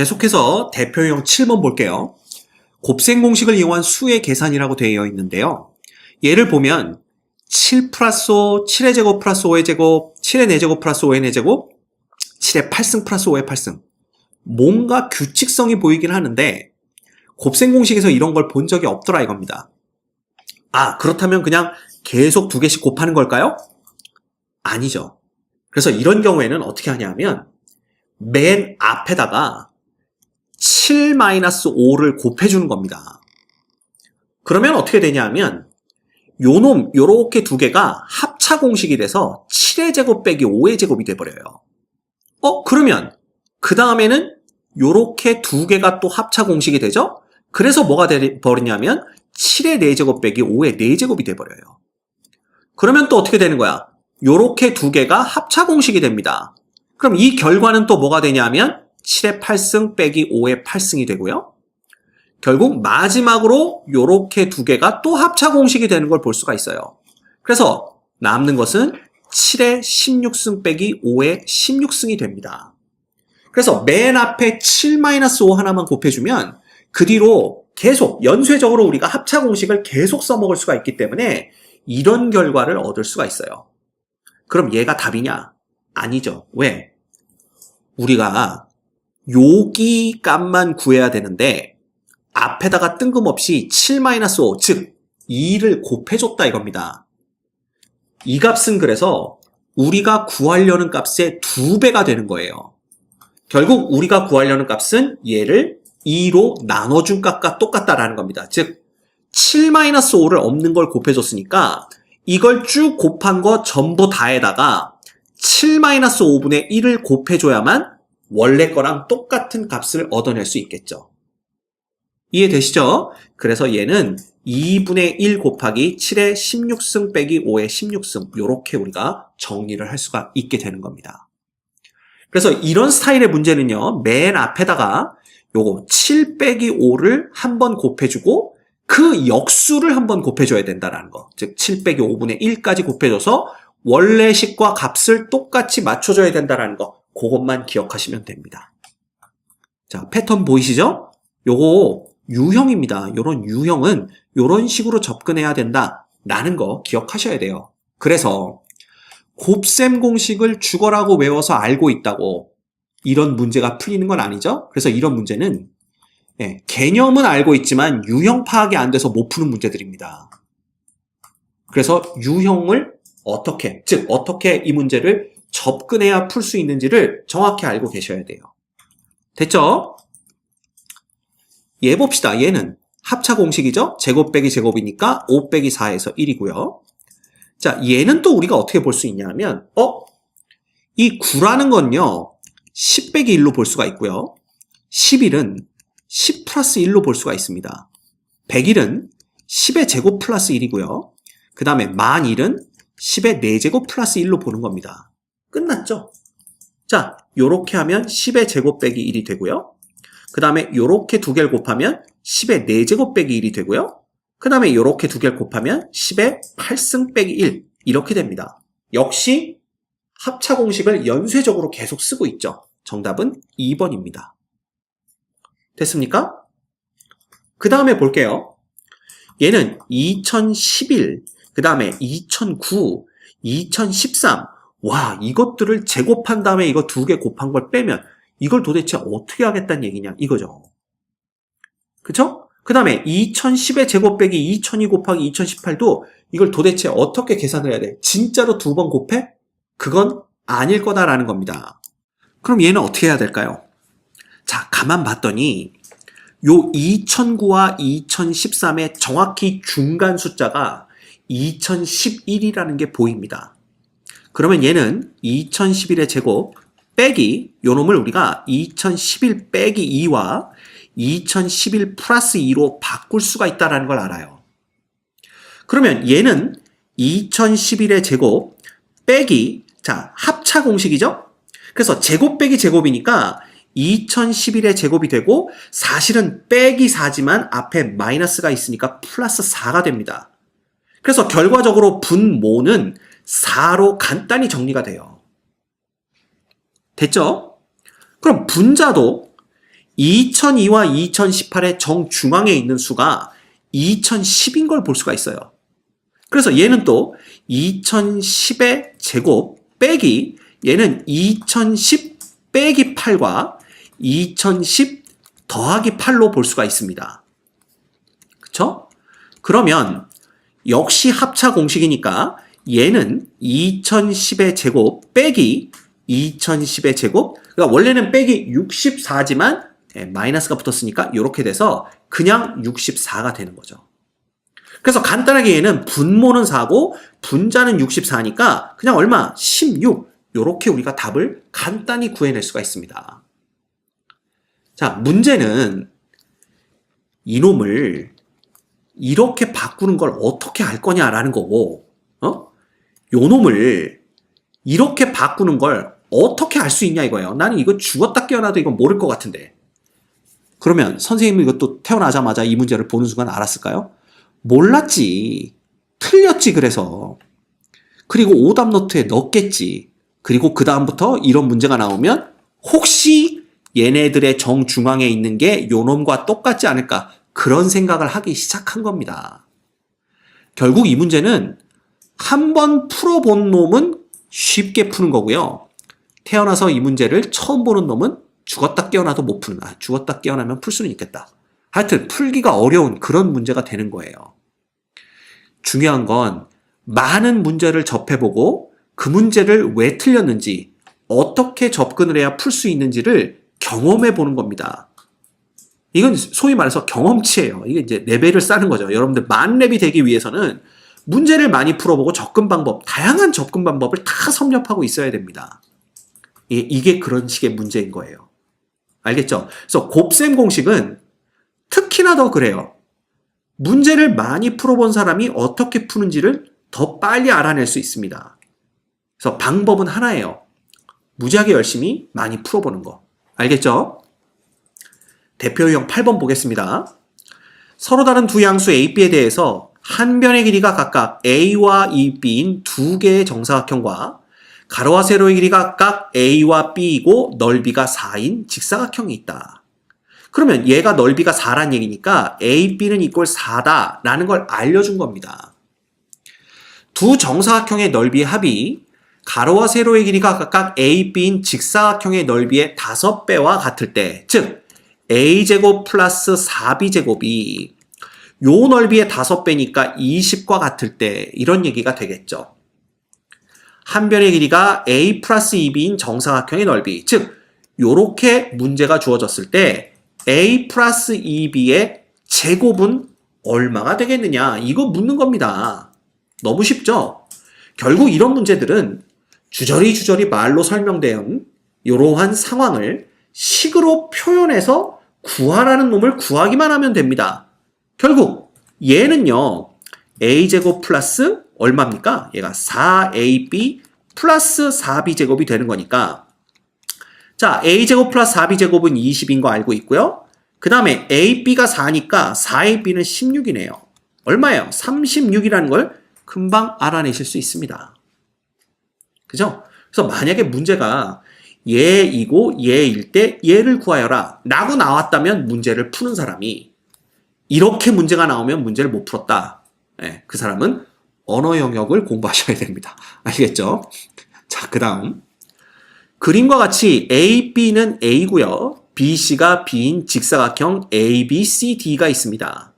계속해서 대표형 7번 볼게요. 곱셈 공식을 이용한 수의 계산이라고 되어 있는데요. 예를 보면 7 플러스 5, 7의 제곱 플러스 5의 제곱, 7의 4제곱 플러스 5의 4제곱, 7의 8승 플러스 5의 8승. 뭔가 규칙성이 보이긴 하는데 곱셈 공식에서 이런 걸 본 적이 없더라 이겁니다. 아, 그렇다면 그냥 계속 두 개씩 곱하는 걸까요? 아니죠. 그래서 이런 경우에는 어떻게 하냐면 맨 앞에다가 7-5를 곱해주는 겁니다. 그러면 어떻게 되냐면 요놈 요렇게 두 개가 합차 공식이 돼서 7의 제곱 빼기 5의 제곱이 돼버려요. 그러면 그 다음에는 요렇게 두 개가 또 합차 공식이 되죠? 그래서 뭐가 돼버리냐면 7의 4제곱 빼기 5의 4제곱이 돼버려요. 그러면 또 어떻게 되는 거야? 요렇게 두 개가 합차 공식이 됩니다. 그럼 이 결과는 또 뭐가 되냐면 7의 8승 빼기 5의 8승이 되고요. 결국 마지막으로 요렇게 두 개가 또 합차 공식이 되는 걸 볼 수가 있어요. 그래서 남는 것은 7의 16승 빼기 5의 16승이 됩니다. 그래서 맨 앞에 7-5 하나만 곱해주면 그 뒤로 계속 연쇄적으로 우리가 합차 공식을 계속 써먹을 수가 있기 때문에 이런 결과를 얻을 수가 있어요. 그럼 얘가 답이냐? 아니죠. 왜? 우리가 여기 값만 구해야 되는데 앞에다가 뜬금없이 7-5, 즉 2를 곱해줬다 이겁니다. 이 값은 그래서 우리가 구하려는 값의 2배가 되는 거예요. 결국 우리가 구하려는 값은 얘를 2로 나눠준 값과 똑같다라는 겁니다. 즉 7-5를 없는 걸 곱해줬으니까 이걸 쭉 곱한 거 전부 다에다가 7-5분의 1을 곱해줘야만 원래 거랑 똑같은 값을 얻어낼 수 있겠죠. 이해되시죠? 그래서 얘는 2분의 1 곱하기 7의 16승 빼기 5의 16승 이렇게 우리가 정리를 할 수가 있게 되는 겁니다. 그래서 이런 스타일의 문제는요. 맨 앞에다가 요거 7 빼기 5를 한번 곱해주고 그 역수를 한번 곱해줘야 된다는 거. 즉 7 빼기 5분의 1까지 곱해줘서 원래 식과 값을 똑같이 맞춰줘야 된다는 거. 그것만 기억하시면 됩니다. 자, 패턴 보이시죠? 요거 유형입니다. 요런 유형은 요런 식으로 접근해야 된다라는 거 기억하셔야 돼요. 그래서 곱셈 공식을 죽어라고 외워서 알고 있다고 이런 문제가 풀리는 건 아니죠? 그래서 이런 문제는 개념은 알고 있지만 유형 파악이 안 돼서 못 푸는 문제들입니다. 그래서 유형을 어떻게 이 문제를 접근해야 풀 수 있는지를 정확히 알고 계셔야 돼요. 됐죠? 얘 봅시다. 얘는 합차 공식이죠? 제곱 빼기 제곱이니까 5 빼기 4에서 1이고요. 자, 얘는 또 우리가 어떻게 볼 수 있냐면 이 9라는 건요. 10 빼기 1로 볼 수가 있고요. 11은 10 플러스 1로 볼 수가 있습니다. 100일은 10의 제곱 플러스 1이고요. 그 다음에 10,000일은 10의 4제곱 플러스 1로 보는 겁니다. 끝났죠? 자, 요렇게 하면 10의 제곱 빼기 1이 되고요. 그 다음에 요렇게 두 개를 곱하면 10의 4제곱 빼기 1이 되고요. 그 다음에 요렇게 두 개를 곱하면 10의 8승 빼기 1 이렇게 됩니다. 역시 합차 공식을 연쇄적으로 계속 쓰고 있죠. 정답은 2번입니다. 됐습니까? 그 다음에 볼게요. 얘는 2011, 그 다음에 2009, 2013 와, 이것들을 제곱한 다음에 이거 두 개 곱한 걸 빼면 이걸 도대체 어떻게 하겠다는 얘기냐 이거죠. 그쵸? 그 다음에 2010의 제곱 빼기 2002 곱하기 2018도 이걸 도대체 어떻게 계산을 해야 돼? 진짜로 두 번 곱해? 그건 아닐 거다라는 겁니다. 그럼 얘는 어떻게 해야 될까요? 자, 가만 봤더니 요 2009와 2013의 정확히 중간 숫자가 2011이라는 게 보입니다. 그러면 얘는 2011의 제곱 빼기 요 놈을 우리가 2011 빼기 2와 2011 플러스 2로 바꿀 수가 있다는 걸 알아요. 그러면 얘는 2011의 제곱 빼기 자 합차 공식이죠? 그래서 제곱 빼기 제곱이니까 2011의 제곱이 되고 사실은 빼기 4지만 앞에 마이너스가 있으니까 플러스 4가 됩니다. 그래서 결과적으로 분모는 4로 간단히 정리가 돼요. 됐죠? 그럼 분자도 2002와 2018의 정중앙에 있는 수가 2010인 걸 볼 수가 있어요. 그래서 얘는 또 2010의 제곱 빼기 얘는 2010 빼기 8과 2010 더하기 8로 볼 수가 있습니다. 그쵸? 그러면 역시 합차 공식이니까 얘는 2010의 제곱 빼기 2010의 제곱, 그러니까 원래는 빼기 64지만 마이너스가 붙었으니까 이렇게 돼서 그냥 64가 되는 거죠. 그래서 간단하게 얘는 분모는 4고 분자는 64니까 그냥 얼마? 16. 이렇게 우리가 답을 간단히 구해낼 수가 있습니다. 자, 문제는 이놈을 이렇게 바꾸는 걸 어떻게 알 거냐라는 거고, 요 놈을 이렇게 바꾸는 걸 어떻게 알 수 있냐 이거예요. 나는 이거 죽었다 깨어나도 이건 모를 것 같은데. 그러면 선생님이 이것도 태어나자마자 이 문제를 보는 순간 알았을까요? 몰랐지. 틀렸지 그래서. 그리고 오답 노트에 넣겠지. 그리고 그 다음부터 이런 문제가 나오면 혹시 얘네들의 정중앙에 있는 게 요놈과 똑같지 않을까 그런 생각을 하기 시작한 겁니다. 결국 이 문제는 한번 풀어본 놈은 쉽게 푸는 거고요. 태어나서 이 문제를 처음 보는 놈은 죽었다 깨어나도 못 푸는, 죽었다 깨어나면 풀 수는 있겠다. 하여튼 풀기가 어려운 그런 문제가 되는 거예요. 중요한 건 많은 문제를 접해보고 그 문제를 왜 틀렸는지 어떻게 접근을 해야 풀 수 있는지를 경험해 보는 겁니다. 이건 소위 말해서 경험치예요. 이게 이제 레벨을 쌓는 거죠. 여러분들 만렙이 되기 위해서는 문제를 많이 풀어보고 접근 방법, 다양한 접근 방법을 다 섭렵하고 있어야 됩니다. 이게 그런 식의 문제인 거예요. 알겠죠? 그래서 곱셈 공식은 특히나 더 그래요. 문제를 많이 풀어본 사람이 어떻게 푸는지를 더 빨리 알아낼 수 있습니다. 그래서 방법은 하나예요. 무지하게 열심히 많이 풀어보는 거. 알겠죠? 대표 유형 8번 보겠습니다. 서로 다른 두 양수 A, B에 대해서 한 변의 길이가 각각 A와 B인 두 개의 정사각형과 가로와 세로의 길이가 각각 A와 B이고 넓이가 4인 직사각형이 있다. 그러면 얘가 넓이가 4란 얘기니까 A, B는 이꼴 4다 라는 걸 알려준 겁니다. 두 정사각형의 넓이의 합이 가로와 세로의 길이가 각각 A, B인 직사각형의 넓이의 5배와 같을 때, 즉 A제곱 플러스 4B제곱이 요 넓이의 5배니까 20과 같을 때 이런 얘기가 되겠죠. 한 변의 길이가 A 플러스 2B인 정사각형의 넓이, 즉 요렇게 문제가 주어졌을 때 A 플러스 2B의 제곱은 얼마가 되겠느냐 이거 묻는 겁니다. 너무 쉽죠? 결국 이런 문제들은 주저리 말로 설명된 이러한 상황을 식으로 표현해서 구하라는 놈을 구하기만 하면 됩니다. 결국 얘는요 A제곱 플러스 얼마입니까? 얘가 4AB 플러스 4B제곱이 되는 거니까 자 A제곱 플러스 4B제곱은 20인 거 알고 있고요. 그 다음에 AB가 4니까 4AB는 16이네요. 얼마예요? 36이라는 걸 금방 알아내실 수 있습니다. 그죠? 그래서 만약에 문제가 얘이고 얘일 때 얘를 구하여라 라고 나왔다면 문제를 푸는 사람이 이렇게 문제가 나오면 문제를 못 풀었다. 네, 그 사람은 언어 영역을 공부하셔야 됩니다. 알겠죠? 자, 그 다음 그림과 같이 A, B는 A고요. B, C가 B인 직사각형 A, B, C, D가 있습니다.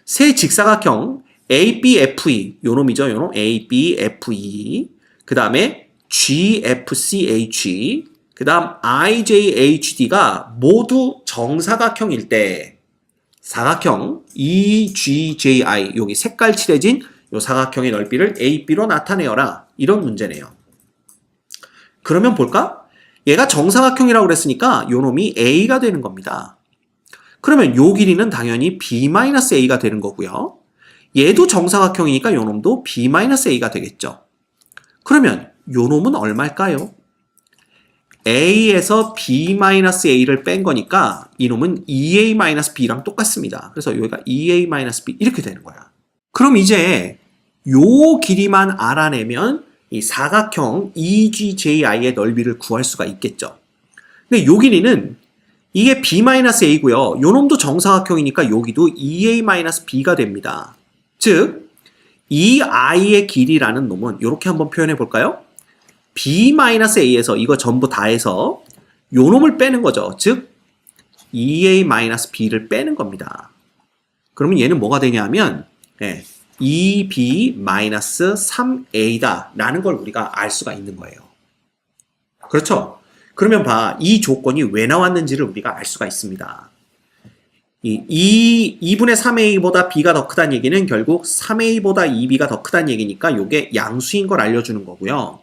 세 직사각형 A, B, F, E 요 놈이죠. 요 놈 A, B, F, E 그 다음에 G, F, C, H 그 다음 I, J, H, D가 모두 정사각형일 때 사각형 E, G, J, I 여기 색깔 칠해진 요 사각형의 넓이를 A, B로 나타내어라 이런 문제네요. 그러면 볼까? 얘가 정사각형이라고 그랬으니까 요 놈이 A가 되는 겁니다. 그러면 요 길이는 당연히 B-A가 되는 거고요. 얘도 정사각형이니까 요 놈도 B-A가 되겠죠. 그러면 요 놈은 얼마일까요? A에서 B-A를 뺀 거니까 이놈은 2A-B랑 똑같습니다. 그래서 여기가 2A-B 이렇게 되는 거야. 그럼 이제 요 길이만 알아내면 이 사각형 EGJI의 넓이를 구할 수가 있겠죠. 근데 요 길이는 이게 b-a고요. 요 놈도 정사각형이니까 여기도 2a-b가 됩니다. 즉, 이 i의 길이라는 놈은 이렇게 한번 표현해 볼까요? b-a에서 이거 전부 다 해서 요 놈을 빼는 거죠. 즉, 2a-b를 빼는 겁니다. 그러면 얘는 뭐가 되냐면 2b-3a다 라는 걸 우리가 알 수가 있는 거예요. 그렇죠? 그러면 이 조건이 왜 나왔는지를 우리가 알 수가 있습니다. 2분의 3a보다 b가 더 크다는 얘기는 결국 3a보다 2b가 더 크다는 얘기니까 이게 양수인 걸 알려주는 거고요.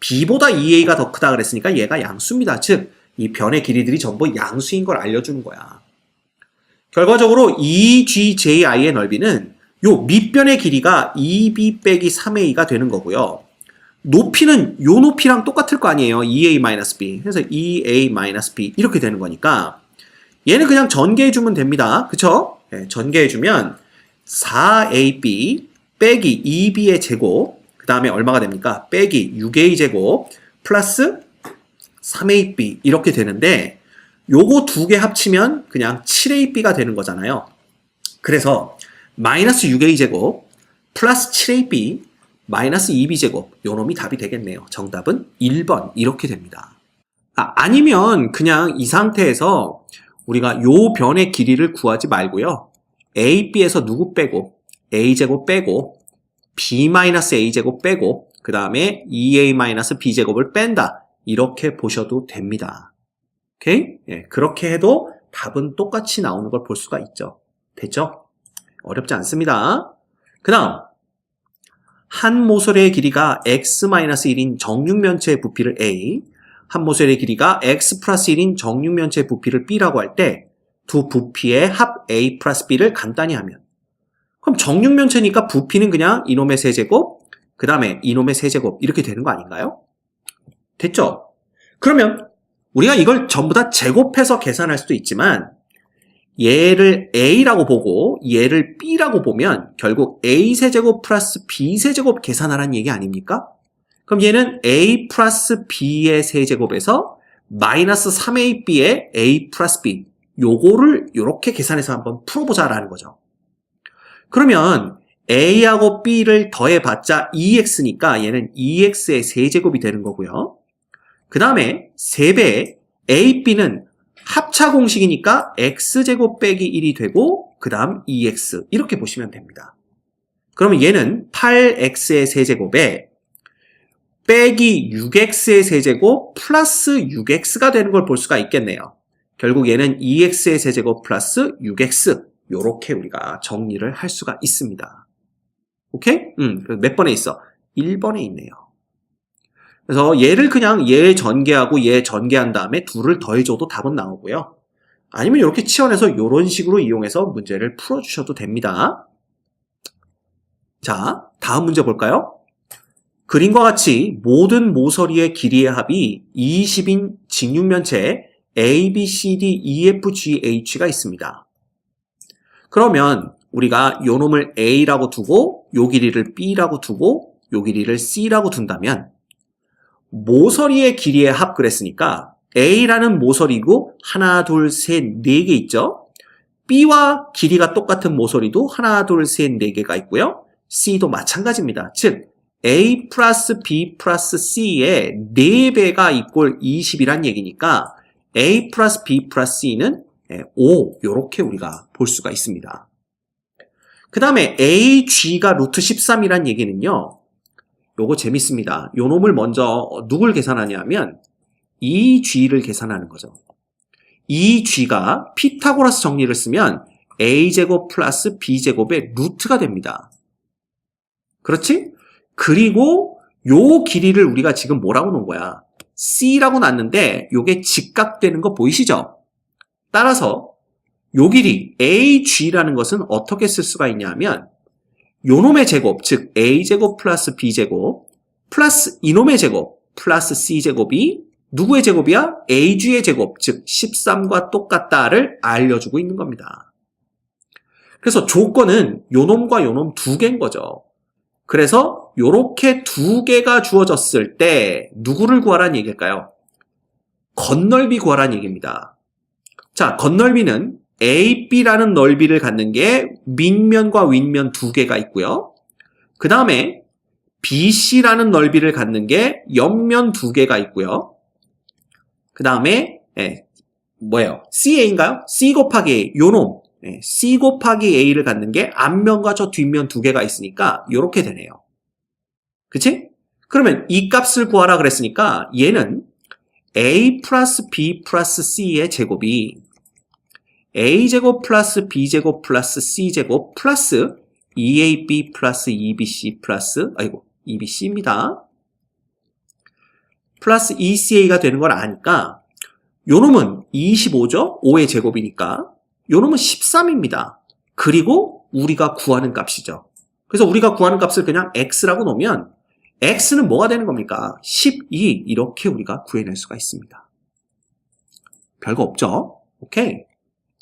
b보다 2a가 더 크다 그랬으니까 얘가 양수입니다. 즉, 이 변의 길이들이 전부 양수인 걸 알려주는 거야. 결과적으로 EGJI의 넓이는 요 밑변의 길이가 2b 빼기 3a가 되는 거고요. 높이는 요 높이랑 똑같을 거 아니에요. 2a-b. 그래서 2a-b 이렇게 되는 거니까 얘는 그냥 전개해주면 됩니다. 그쵸? 네, 전개해주면 4ab 빼기 2b의 제곱 그 다음에 얼마가 됩니까? 빼기 6a 제곱 플러스 3ab 이렇게 되는데 요거 두 개 합치면 그냥 7ab가 되는 거잖아요. 그래서 마이너스 6a 제곱 플러스 7ab 마이너스 2b 제곱 요 놈이 답이 되겠네요. 정답은 1번 이렇게 됩니다. 아니면 그냥 이 상태에서 우리가 요 변의 길이를 구하지 말고요. a, b에서 누구 빼고 a 제곱 빼고 b 마이너스 a 제곱 빼고 그 다음에 2a 마이너스 b 제곱을 뺀다. 이렇게 보셔도 됩니다. 오케이? 예, 그렇게 해도 답은 똑같이 나오는 걸 볼 수가 있죠. 됐죠? 어렵지 않습니다. 그 다음 한 모서리의 길이가 x-1인 정육면체의 부피를 a, 한 모서리의 길이가 x 플러스 1인 정육면체의 부피를 b라고 할 때 두 부피의 합 a 플러스 b를 간단히 하면 그럼 정육면체니까 부피는 그냥 이놈의 세제곱 그 다음에 이놈의 세제곱 이렇게 되는 거 아닌가요? 됐죠? 그러면 우리가 이걸 전부 다 제곱해서 계산할 수도 있지만 얘를 a라고 보고 얘를 b라고 보면 결국 a세제곱 플러스 b세제곱 계산하라는 얘기 아닙니까? 그럼 얘는 a 플러스 b의 세제곱에서 마이너스 3ab의 a 플러스 b 요거를 이렇게 계산해서 한번 풀어보자라는 거죠. 그러면 a하고 b를 더해봤자 2x니까 얘는 2x의 세제곱이 되는 거고요. 그 다음에 3배의 a, b는 합차 공식이니까 x제곱 빼기 1이 되고 그 다음 2x 이렇게 보시면 됩니다. 그러면 얘는 8x의 세제곱에 빼기 6x의 세제곱 플러스 6x가 되는 걸 볼 수가 있겠네요. 결국 얘는 2x의 세제곱 플러스 6x 요렇게 우리가 정리를 할 수가 있습니다. 오케이? 몇 번에 있어? 1번에 있네요. 그래서 얘를 그냥 얘 전개하고 얘 전개한 다음에 둘을 더해줘도 답은 나오고요. 아니면 이렇게 치환해서 이런 식으로 이용해서 문제를 풀어주셔도 됩니다. 자, 다음 문제 볼까요? 그림과 같이 모든 모서리의 길이의 합이 20인 직육면체 A, B, C, D, E, F, G, H가 있습니다. 그러면 우리가 요 놈을 A라고 두고 요 길이를 B라고 두고 요 길이를 C라고 둔다면 모서리의 길이의 합 그랬으니까 A라는 모서리고 하나, 둘, 셋, 네 개 있죠? B와 길이가 똑같은 모서리도 하나, 둘, 셋, 네 개가 있고요. C도 마찬가지입니다. 즉 A 플러스 B 플러스 C의 4배가 이꼴 20이란 얘기니까 A 플러스 B 플러스 C는 5 이렇게 우리가 볼 수가 있습니다. 그 다음에 AG가 루트 13이란 얘기는요. 요거 재밌습니다. 요 놈을 먼저 누굴 계산하냐면 EG를 계산하는 거죠. EG가 피타고라스 정리를 쓰면 A제곱 플러스 B제곱의 루트가 됩니다. 그렇지? 그리고 요 길이를 우리가 지금 뭐라고 놓은 거야? C라고 놨는데 요게 직각되는 거 보이시죠? 따라서 요 길이 AG라는 것은 어떻게 쓸 수가 있냐면 요놈의 제곱, 즉 A제곱 플러스 B제곱 플러스 이놈의 제곱 플러스 C제곱이 누구의 제곱이야? AG의 제곱, 즉 13과 똑같다를 알려주고 있는 겁니다. 그래서 조건은 요놈과 요놈 두 개인 거죠. 그래서 요렇게 두 개가 주어졌을 때 누구를 구하라는 얘기일까요? 건널비 구하라는 얘기입니다. 자, 겉넓이는 AB라는 넓이를 갖는 게 밑면과 윗면 두 개가 있고요. 그 다음에 BC라는 넓이를 갖는 게 옆면 두 개가 있고요. 그 다음에 뭐예요? CA인가요? C 곱하기 A, 요 놈. C 곱하기 A를 갖는 게 앞면과 저 뒷면 두 개가 있으니까 이렇게 되네요. 그치? 그러면 이 값을 구하라 그랬으니까 얘는 A 플러스 B 플러스 C의 제곱이 A제곱 플러스 B제곱 플러스 C제곱 플러스 2AB 플러스 2BC 플러스 EBC입니다. 플러스 ECA가 되는 걸 아니까 요 놈은 25죠? 5의 제곱이니까 요 놈은 13입니다. 그리고 우리가 구하는 값이죠. 그래서 우리가 구하는 값을 그냥 X라고 놓으면 X는 뭐가 되는 겁니까? 12 이렇게 우리가 구해낼 수가 있습니다. 별거 없죠? 오케이.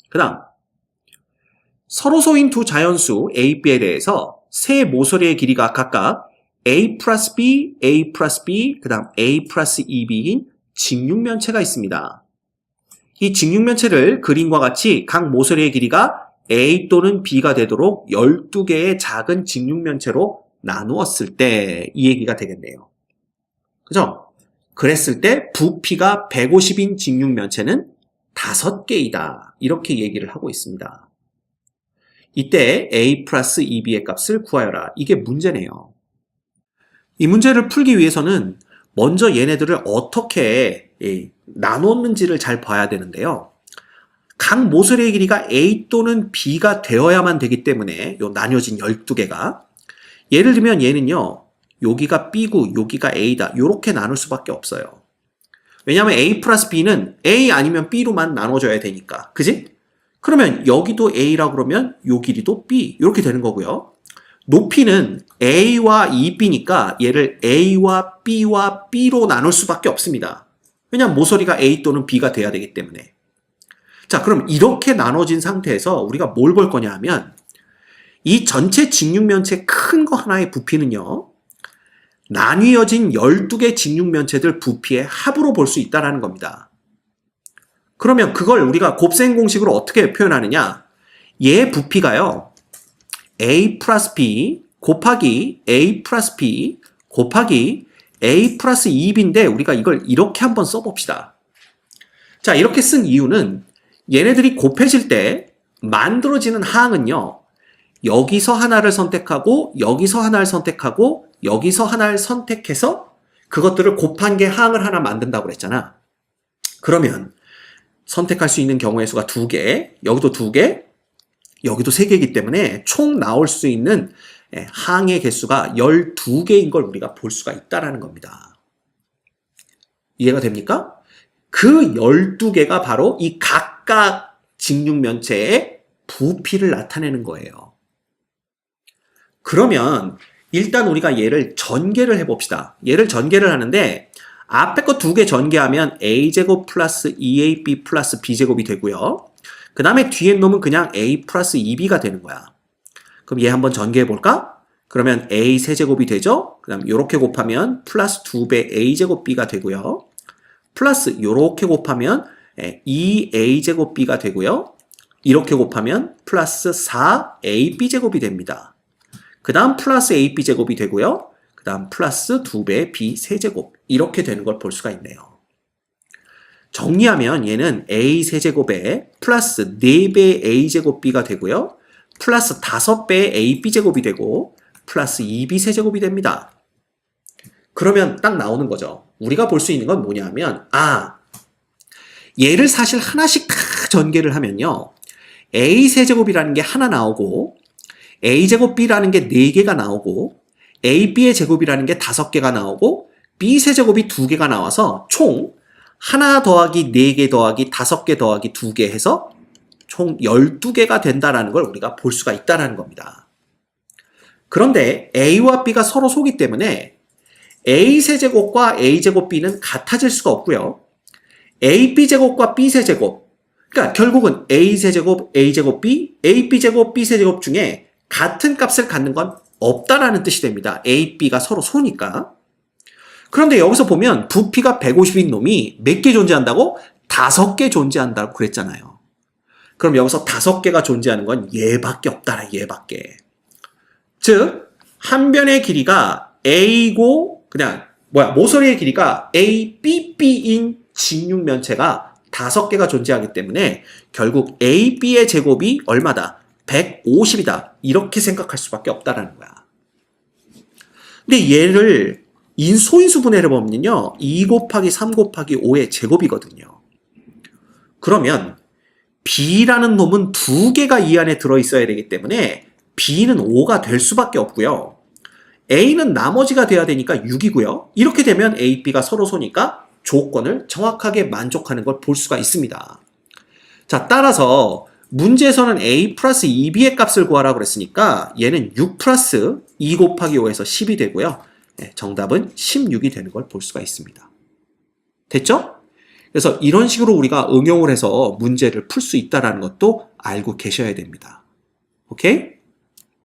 그 다음 서로소인 두 자연수 A, B에 대해서 세 모서리의 길이가 각각 A 플러스 B, A 플러스 B, 그 다음 A 플러스 2B인 직육면체가 있습니다. 이 직육면체를 그림과 같이 각 모서리의 길이가 A 또는 B가 되도록 12개의 작은 직육면체로 나누었을 때 이 얘기가 되겠네요. 그죠? 그랬을 때 부피가 150인 직육면체는 5개이다. 이렇게 얘기를 하고 있습니다. 이때 A 플러스 2B의 값을 구하여라. 이게 문제네요. 이 문제를 풀기 위해서는 먼저 얘네들을 어떻게 나눴는지를 잘 봐야 되는데요. 각 모서리의 길이가 A 또는 B가 되어야만 되기 때문에 요 나뉘어진 12개가 예를 들면 얘는요. 여기가 B고 여기가 A다. 이렇게 나눌 수밖에 없어요. 왜냐하면 A 플러스 B는 A 아니면 B로만 나눠줘야 되니까. 그지? 그러면 여기도 A라고 그러면 요 길이도 B. 이렇게 되는 거고요. 높이는 A와 2B니까 얘를 A와 B와 B로 나눌 수밖에 없습니다. 왜냐하면 모서리가 A 또는 B가 돼야 되기 때문에. 자, 그럼 이렇게 나눠진 상태에서 우리가 뭘 볼 거냐 하면 이 전체 직육면체 큰 거 하나의 부피는요. 나뉘어진 12개 직육면체들 부피의 합으로 볼 수 있다는 겁니다. 그러면 그걸 우리가 곱셈 공식으로 어떻게 표현하느냐? 얘 부피가요. A 플러스 B 곱하기 A 플러스 B 곱하기 A 플러스 2B인데 우리가 이걸 이렇게 한번 써봅시다. 자, 이렇게 쓴 이유는 얘네들이 곱해질 때 만들어지는 항은요. 여기서 하나를 선택하고 여기서 하나를 선택하고 여기서 하나를 선택해서 그것들을 곱한 게 항을 하나 만든다고 그랬잖아. 그러면 선택할 수 있는 경우의 수가 2개, 여기도 2개, 여기도 3개이기 때문에 총 나올 수 있는 항의 개수가 12개인 걸 우리가 볼 수가 있다는 겁니다. 이해가 됩니까? 그 12개가 바로 이 각각 직육면체의 부피를 나타내는 거예요. 그러면 일단 우리가 얘를 전개를 해봅시다. 얘를 전개를 하는데 앞에 거 2개 전개하면 A제곱 플러스 2AB 플러스 B제곱이 되고요. 그 다음에 뒤에 놈은 그냥 A 플러스 2B가 되는 거야. 그럼 얘 한번 전개해볼까? 그러면 A 세제곱이 되죠? 그 다음 요렇게 곱하면 플러스 2배 A제곱 B가 되고요. 플러스 요렇게 곱하면 2A제곱 B가 되고요. 이렇게 곱하면 플러스 4AB제곱이 됩니다. 그 다음 플러스 AB제곱이 되고요. 그 다음 플러스 2배 B 세제곱 이렇게 되는 걸 볼 수가 있네요. 정리하면 얘는 A 세제곱에 플러스 4배 A제곱 B가 되고요. 플러스 5배 AB제곱이 되고 플러스 2B 세제곱이 됩니다. 그러면 딱 나오는 거죠. 우리가 볼 수 있는 건 뭐냐면 얘를 사실 하나씩 다 전개를 하면요. A 세제곱이라는 게 하나 나오고 A제곱 B라는 게 4개가 나오고 AB의 제곱이라는 게 5개가 나오고 B 세제곱이 2개가 나와서 총 하나 더하기 4개 더하기 5개 더하기 2개 해서 총 12개가 된다는 걸 우리가 볼 수가 있다는 겁니다. 그런데 A와 B가 서로 소기 때문에 A 세제곱과 A제곱 B는 같아질 수가 없고요. AB 제곱과 B 세제곱 그러니까 결국은 A 세제곱 A제곱 B, AB 제곱 B 세제곱 중에 같은 값을 갖는 건 없다라는 뜻이 됩니다. A, B가 서로 소니까. 그런데 여기서 보면 부피가 150인 놈이 몇 개 존재한다고? 5개 존재한다고 그랬잖아요. 그럼 여기서 5개가 존재하는 건 얘밖에 없다. 얘밖에. 즉 한 변의 길이가 a고 그냥 모서리의 길이가 a, b, b인 직육면체가 5개가 존재하기 때문에 결국 a, b의 제곱이 얼마다? 150이다. 이렇게 생각할 수밖에 없다라는 거야. 근데 얘를 소인수 분해를 보면요. 2 곱하기 3 곱하기 5의 제곱이거든요. 그러면 b라는 놈은 2개가 이 안에 들어있어야 되기 때문에 b는 5가 될 수밖에 없고요. a는 나머지가 돼야 되니까 6이고요. 이렇게 되면 a, b가 서로 소니까 조건을 정확하게 만족하는 걸 볼 수가 있습니다. 자, 따라서 문제에서는 a 플러스 2b의 값을 구하라고 그랬으니까 얘는 6 플러스 2 곱하기 5에서 10이 되고요. 네, 정답은 16이 되는 걸 볼 수가 있습니다. 됐죠? 그래서 이런 식으로 우리가 응용을 해서 문제를 풀 수 있다는 것도 알고 계셔야 됩니다. 오케이?